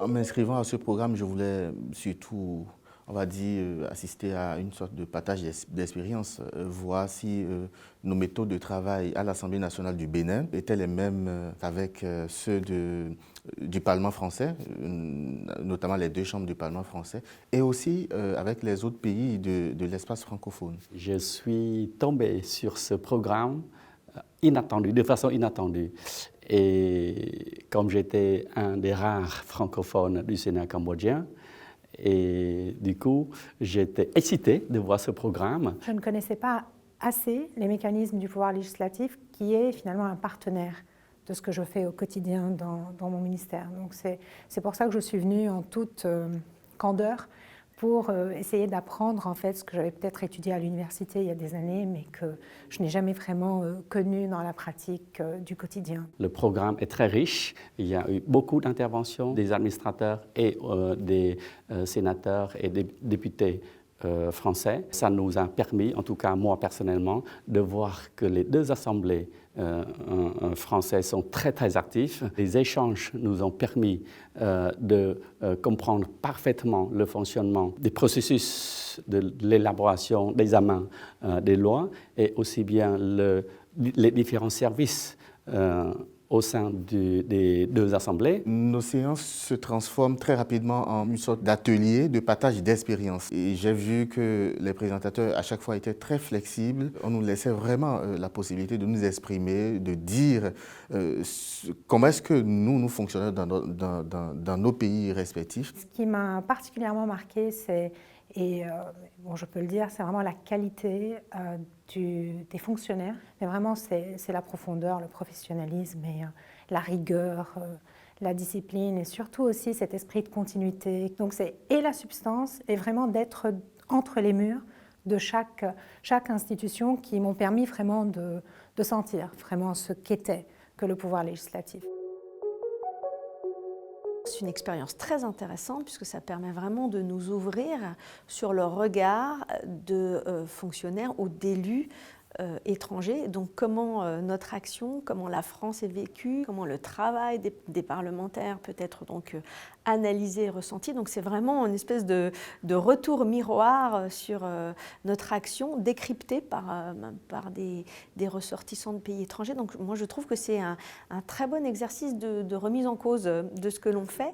En m'inscrivant à ce programme, je voulais surtout, on va dire, assister à une sorte de partage d'expérience, voir si nos méthodes de travail à l'Assemblée nationale du Bénin étaient les mêmes qu'avec ceux du Parlement français, notamment les deux chambres du Parlement français, et aussi avec les autres pays de l'espace francophone. Je suis tombé sur ce programme inattendu, de façon inattendue. Et comme j'étais un des rares francophones du Sénat cambodgien, et du coup, j'étais excité de voir ce programme. Je ne connaissais pas assez les mécanismes du pouvoir législatif qui est finalement un partenaire de ce que je fais au quotidien dans mon ministère. Donc c'est pour ça que je suis venue en toute candeur pour essayer d'apprendre en fait ce que j'avais peut-être étudié à l'université il y a des années, mais que je n'ai jamais vraiment connu dans la pratique du quotidien. Le programme est très riche. Il y a eu beaucoup d'interventions des administrateurs et des sénateurs et des députés français. Ça nous a permis, en tout cas moi personnellement, de voir que les deux assemblées françaises sont très très actifs. Les échanges nous ont permis de comprendre parfaitement le fonctionnement des processus de l'élaboration, d'examen des lois et aussi bien les différents services au sein des deux assemblées. Nos séances se transforment très rapidement en une sorte d'atelier de partage d'expérience. Et j'ai vu que les présentateurs, à chaque fois, étaient très flexibles. On nous laissait vraiment la possibilité de nous exprimer, de dire comment est-ce que nous fonctionnons dans nos pays respectifs. Ce qui m'a particulièrement marqué, bon, je peux le dire, c'est vraiment la qualité des fonctionnaires. Mais vraiment, c'est la profondeur, le professionnalisme et la rigueur, la discipline et surtout aussi cet esprit de continuité. Donc c'est et la substance et vraiment d'être entre les murs de chaque institution qui m'ont permis vraiment de sentir vraiment ce qu'était que le pouvoir législatif. C'est une expérience très intéressante puisque ça permet vraiment de nous ouvrir sur le regard de fonctionnaires ou d'élus étrangers. Donc comment notre action, comment la France est vécue, comment le travail des parlementaires peut être donc analysé et ressenti. Donc c'est vraiment une espèce de retour miroir sur notre action décryptée par des ressortissants de pays étrangers. Donc moi je trouve que c'est un très bon exercice de remise en cause de ce que l'on fait.